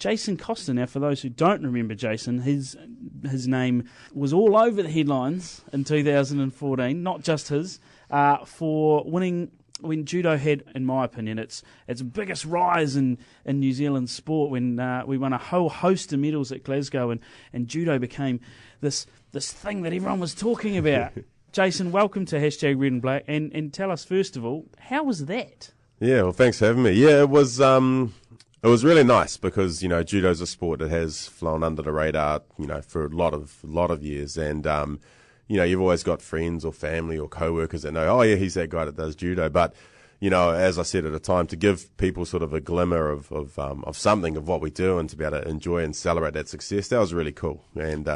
Jason Costa. Now, for those who don't remember Jason, his name was all over the headlines in 2014, not just his, for winning. When judo had, in my opinion, its biggest rise in New Zealand sport, when we won a whole host of medals at Glasgow, and judo became this thing that everyone was talking about. Jason, welcome to #Red and Black, and tell us first of all, how was that? Yeah, well, thanks for having me. Yeah, it was really nice because judo's a sport that has flown under the radar, for a lot of years, and you've always got friends or family or co-workers that know, oh yeah, he's that guy that does judo. But, as I said at the time, to give people sort of a glimmer of something of what we do and to be able to enjoy and celebrate that success, that was really cool. And,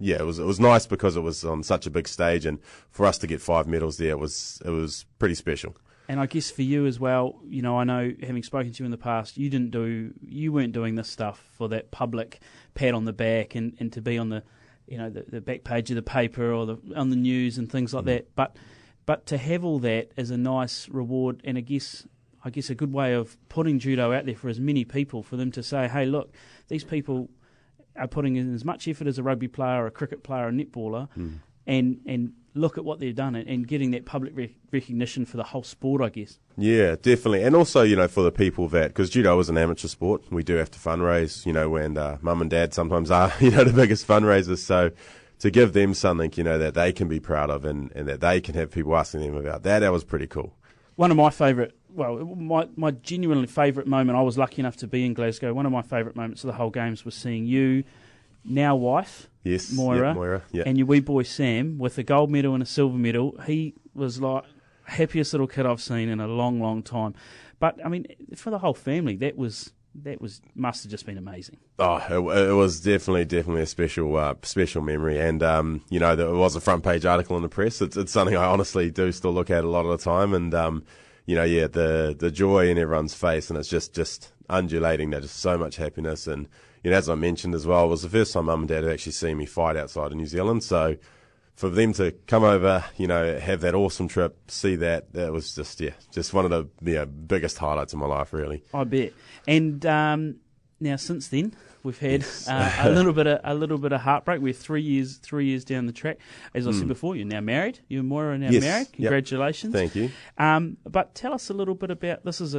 it was nice because it was on such a big stage, and for us to get 5 medals there, it was pretty special. And I guess for you as well, I know, having spoken to you in the past, you weren't doing this stuff for that public pat on the back and to be on the the back page of the paper or on the news and things like that. But to have all that as a nice reward, and I guess a good way of putting judo out there for as many people, for them to say, hey, look, these people are putting in as much effort as a rugby player or a cricket player or a netballer, and look at what they've done, and getting that public recognition for the whole sport, I guess. Yeah, definitely. And also, for the people because judo is an amateur sport, we do have to fundraise, and mum and dad sometimes are, the biggest fundraisers. So to give them something, that they can be proud of and that they can have people asking them about, that was pretty cool. One of my favourite, my genuinely favourite moment, I was lucky enough to be in Glasgow, one of my favourite moments of the whole games was seeing you, now wife, yes, Moira, yep. And your wee boy Sam with a gold medal and a silver medal. He was like happiest little kid I've seen in a long, long time. But I mean, for the whole family, that must have just been amazing. Oh, it was definitely a special memory, and there was a front page article in the press. It's something I honestly do still look at a lot of the time, and the joy in everyone's face, and it's just undulating. There's just so much happiness, and as I mentioned as well, it was the first time Mum and Dad had actually seen me fight outside of New Zealand. So for them to come over, have that awesome trip, see that was just one of the biggest highlights of my life, really. I bet. And now since then, we've had a little bit of heartbreak. We're 3 years down the track. As I said before, you're now married. You and Moira are now married. Congratulations. Yep. Thank you. But tell us a little bit about this. Is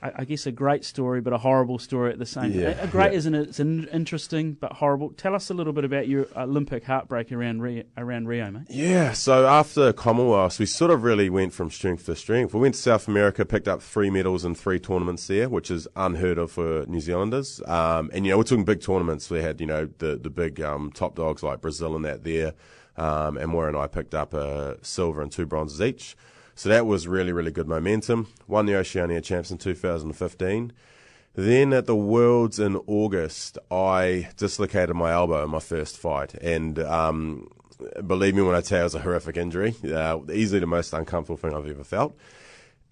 I guess a great story, but a horrible story at the same time. Great, isn't it? It's interesting, but horrible. Tell us a little bit about your Olympic heartbreak around Rio, mate. Yeah, so after Commonwealth, we sort of really went from strength to strength. We went to South America, picked up 3 medals in 3 tournaments there, which is unheard of for New Zealanders. And, we're talking big tournaments. We had, the big top dogs like Brazil and that there. And Moira and I picked up a silver and 2 bronzes each. So that was really, really good momentum. Won the Oceania Champs in 2015. Then at the Worlds in August, I dislocated my elbow in my first fight. And believe me when I tell you, it was a horrific injury. Easily the most uncomfortable thing I've ever felt.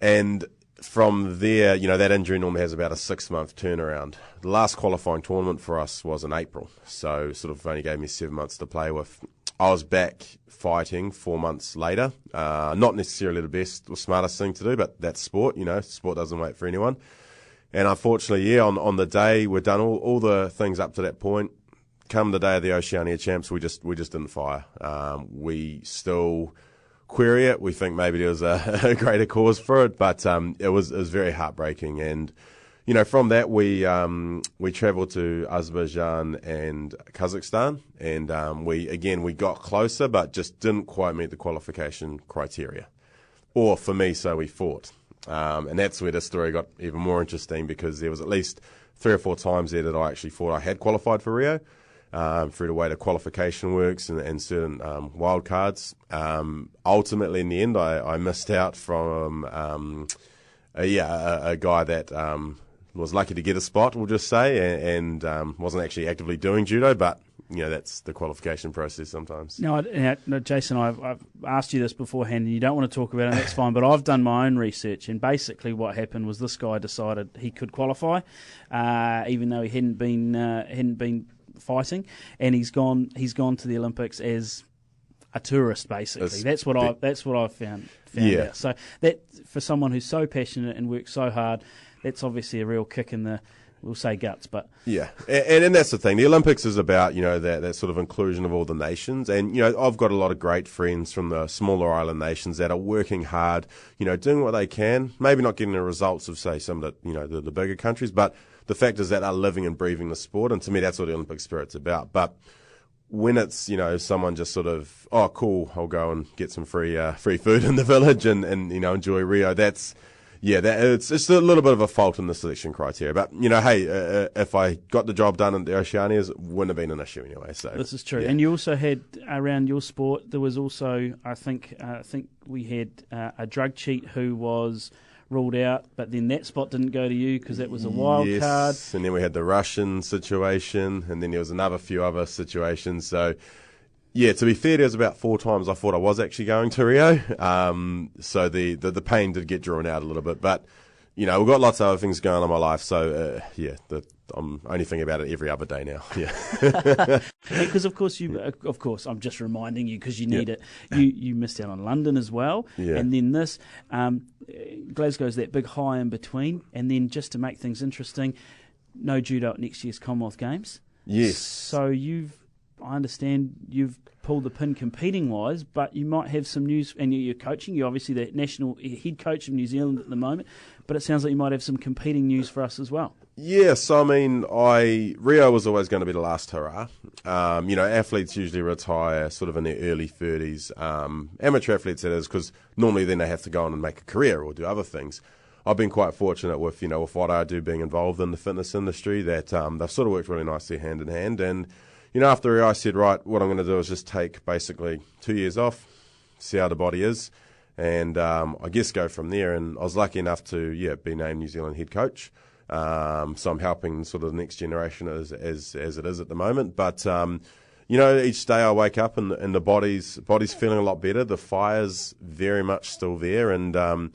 And from there, that injury normally has about a 6-month turnaround. The last qualifying tournament for us was in April. So sort of only gave me 7 months to play with. I was back fighting 4 months later. Not necessarily the best or smartest thing to do, but that's sport. Sport doesn't wait for anyone. And unfortunately, on the day we'd done all the things up to that point. Come the day of the Oceania Champs, we just didn't fire. We still query it. We think maybe there was a greater cause for it, but it was very heartbreaking. And from that we travelled to Azerbaijan and Kazakhstan, and we got closer, but just didn't quite meet the qualification criteria. Or for me, so we fought. And that's where the story got even more interesting, because there was at least 3 or 4 times there that I actually thought I had qualified for Rio, through the way the qualification works and certain wild cards. Ultimately, in the end, I missed out from a guy that was lucky to get a spot, we'll just say, and wasn't actually actively doing judo, but that's the qualification process sometimes. No, Jason, I've asked you this beforehand, and you don't want to talk about it, and that's fine, but I've done my own research, and basically what happened was this guy decided he could qualify, even though he hadn't been fighting, and he's gone to the Olympics as a tourist, basically. That's what I've found out. So that, for someone who's so passionate and works so hard, that's obviously a real kick in the we'll say guts, but yeah, and that's the thing. The Olympics is about, that sort of inclusion of all the nations, and I've got a lot of great friends from the smaller island nations that are working hard, doing what they can. Maybe not getting the results of, say, some of the the bigger countries, but the fact is that they're living and breathing the sport, and to me, that's what the Olympic spirit's about. But when it's someone just sort of, oh cool, I'll go and get some free food in the village and enjoy Rio. It's a little bit of a fault in the selection criteria. But hey, if I got the job done in the Oceanias, it wouldn't have been an issue anyway. So this is true. Yeah. And you also had around your sport, there was also I think we had a drug cheat who was ruled out, but then that spot didn't go to you because that was a wild card. And then we had the Russian situation, and then there was another few other situations. So, yeah, to be fair, there was about 4 times I thought I was actually going to Rio. So the pain did get drawn out a little bit. But, we've got lots of other things going on in my life. So, I'm only thinking about it every other day now. Yeah. Because, of course, I'm just reminding you because you need it. You missed out on London as well. Yeah. And then this, Glasgow's that big high in between. And then just to make things interesting, no judo at next year's Commonwealth Games. Yes. So I understand you've pulled the pin competing-wise, but you might have some news, and you're coaching. You're obviously the national head coach of New Zealand at the moment, but it sounds like you might have some competing news for us as well. Yeah, so Rio was always going to be the last hurrah. Athletes usually retire sort of in their early 30s. Amateur athletes, that is, because normally then they have to go on and make a career or do other things. I've been quite fortunate with what I do, being involved in the fitness industry, that they've sort of worked really nicely hand in hand. And after Rio, I said, right, what I'm going to do is just take basically 2 years off, see how the body is, and I guess go from there. And I was lucky enough to be named New Zealand head coach. So I'm helping sort of the next generation as it is at the moment. But each day I wake up and the body's feeling a lot better. The fire's very much still there, and I'd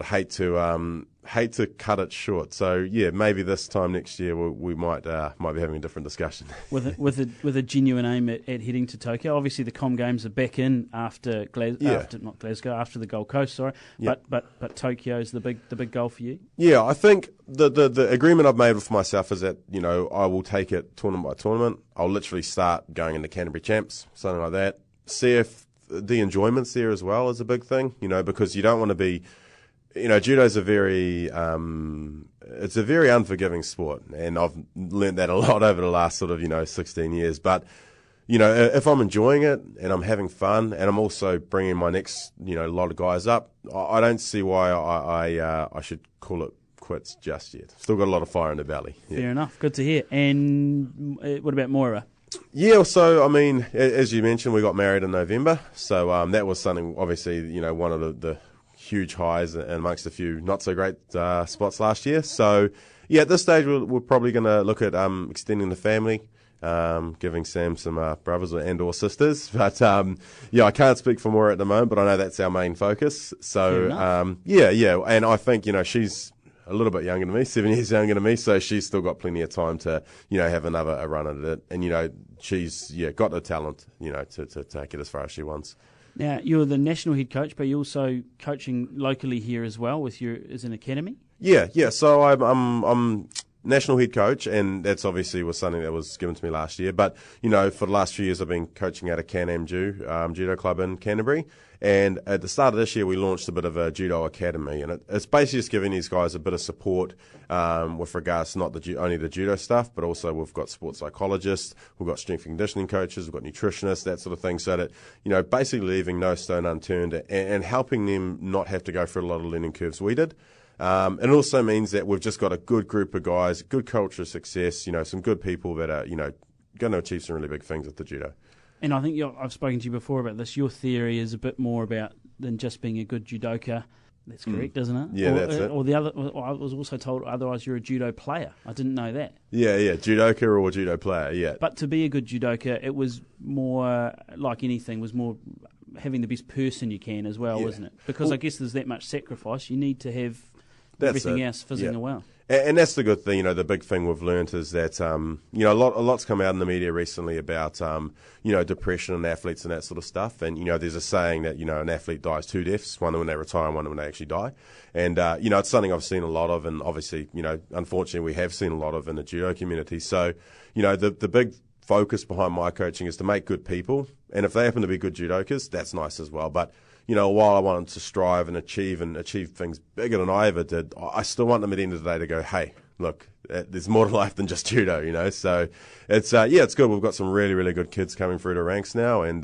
hate to cut it short. So maybe this time next year we might be having a different discussion. with a genuine aim at heading to Tokyo. Obviously the Com Games are back in after the Gold Coast. Sorry, yeah. but Tokyo's the big goal for you. Yeah, I think the agreement I've made with myself is that I will take it tournament by tournament. I'll literally start going into Canterbury Champs, something like that. See if the enjoyment's there as well is a big thing, because you don't want to be, judo's a very unforgiving sport, and I've learned that a lot over the last sort of, 16 years. But, if I'm enjoying it and I'm having fun and I'm also bringing my next, lot of guys up, I don't see why I should call it quits just yet. Still got a lot of fire in the belly. Yeah. Fair enough. Good to hear. And what about Moira? Yeah, so, as you mentioned, we got married in November. So that was something, obviously, one of the huge highs and amongst a few not so great spots last year. So, at this stage, we're probably going to look at extending the family, giving Sam some brothers and or sisters. But, I can't speak for Moira at the moment, but I know that's our main focus. So, and I think, she's a little bit younger than me, 7 years younger than me, so she's still got plenty of time to, have another run at it. And, she's, got the talent, to take it as far as she wants. Now, you're the national head coach, but you're also coaching locally here as well as an academy? Yeah. So I'm national head coach, and that's obviously was something that was given to me last year. But, for the last few years, I've been coaching at a Can-Am judo club in Canterbury. And at the start of this year, we launched a bit of a judo academy, and it's basically just giving these guys a bit of support with regards to not only the judo stuff, but also we've got sports psychologists, we've got strength and conditioning coaches, we've got nutritionists, that sort of thing, so that, basically leaving no stone unturned and helping them not have to go through a lot of learning curves we did. And it also means that we've just got a good group of guys, good culture of success, some good people that are, going to achieve some really big things with the judo. And I think I've spoken to you before about this. Your theory is a bit more about than just being a good judoka. That's correct, isn't it? Yeah, that's it. Or the other, I was also told otherwise you're a judo player. I didn't know that. Yeah, judoka or judo player, yeah. But to be a good judoka, it was more, like anything, was more having the best person you can as well, isn't it? Because I guess there's that much sacrifice. You need to have everything else fizzing well. And that's the good thing, you know, the big thing we've learnt is that, you know, a lot's come out in the media recently about, you know, depression in athletes and that sort of stuff. And, you know, there's a saying that, you know, an athlete dies 2 deaths, one when they retire and one when they actually die. And, you know, it's something I've seen a lot of, and obviously, you know, unfortunately we have seen a lot of in the judo community. So, you know, the big focus behind my coaching is to make good people. And if they happen to be good judokas, that's nice as well. But, you know, while I wanted to strive and achieve things bigger than I ever did, I still want them at the end of the day to go, hey, look, there's more to life than just judo, you know. So it's it's good. We've got some really, really good kids coming through the ranks now, and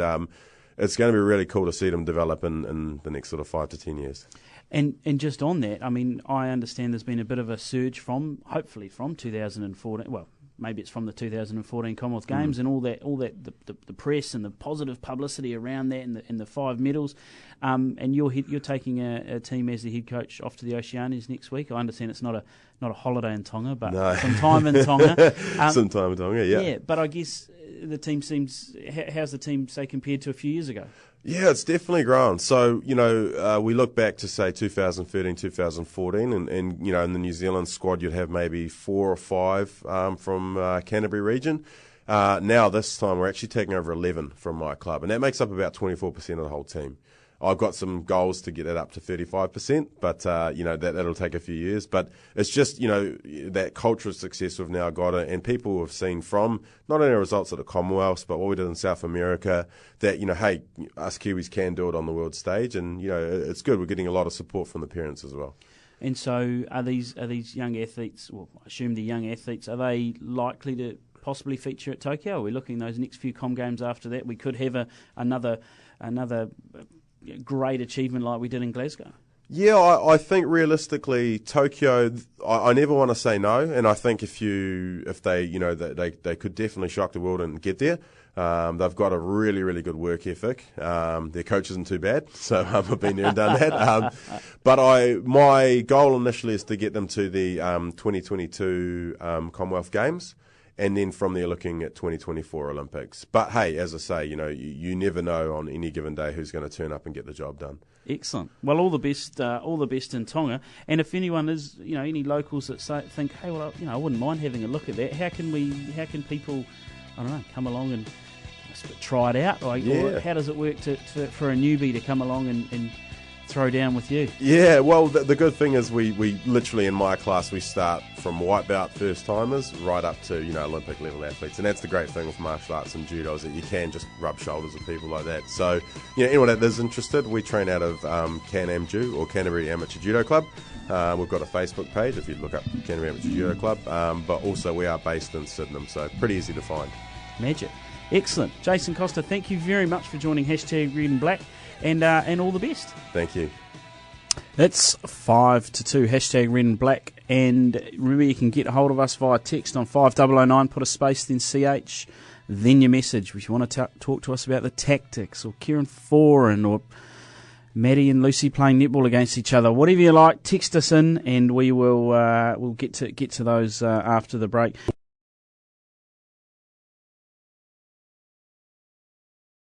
it's going to be really cool to see them develop in the next sort of 5 to 10 years. And just on that, I mean, I understand there's been a bit of a surge hopefully from 2014. Well, maybe it's from the 2014 Commonwealth Games and all that the press and the positive publicity around that and the 5 medals. And you're taking a team as the head coach off to the Oceanias next week. I understand it's not a holiday in Tonga, but some time in Tonga. Some time in Tonga, yeah. Yeah, but I guess the team seems. How's the team, say, compared to a few years ago? Yeah, it's definitely grown. So, you know, we look back to, say, 2013, 2014, and you know, in the New Zealand squad, you'd have maybe 4 or 5 from Canterbury region. Now, this time, we're actually taking over 11 from my club, and that makes up about 24% of the whole team. I've got some goals to get that up to 35%, but, you know, that'll take a few years. But it's just, you know, that culture of success we've now got, and people have seen from not only our results at the Commonwealths, but what we did in South America, that, you know, hey, us Kiwis can do it on the world stage. And, you know, it's good. We're getting a lot of support from the parents as well. And so are these young athletes, well, I assume the young athletes, are they likely to possibly feature at Tokyo? Are we looking those next few Com Games after that? We could have another great achievement like we did in Glasgow. Yeah, I think realistically Tokyo, I never want to say no, and I think if they you know they could definitely shock the world and get there. They've got a really, really good work ethic. Their coach isn't too bad, so I've been there and done that. But my goal initially is to get them to the 2022 Commonwealth Games. And then from there, looking at 2024 Olympics. But hey, as I say, you know, you never know on any given day who's going to turn up and get the job done. Excellent. Well, all the best in Tonga. And if anyone is, you know, any locals that think, hey, well, you know, I wouldn't mind having a look at that. How can people, I don't know, come along and try it out? Or how does it work for a newbie to come along and throw down with you? Yeah, well, the good thing is we literally in my class we start from white belt first timers right up to, you know, Olympic level athletes, and that's the great thing with martial arts and judo is that you can just rub shoulders with people like that. So, you know, anyone that is interested, we train out of CanAmJu or Canterbury Amateur Judo Club. We've got a Facebook page if you look up Canterbury Amateur Judo Club, but also we are based in Sydenham, so pretty easy to find. Magic. Excellent. Jason Costa, thank you very much for joining #Red and Black. And all the best. Thank you. It's 5-2, #Red and Black. And remember, you can get a hold of us via text on 5009, put a space, then CH, then your message. If you want to talk to us about the tactics, or Kieran Foran, or Maddie and Lucy playing netball against each other, whatever you like, text us in, and we will we'll get to those after the break.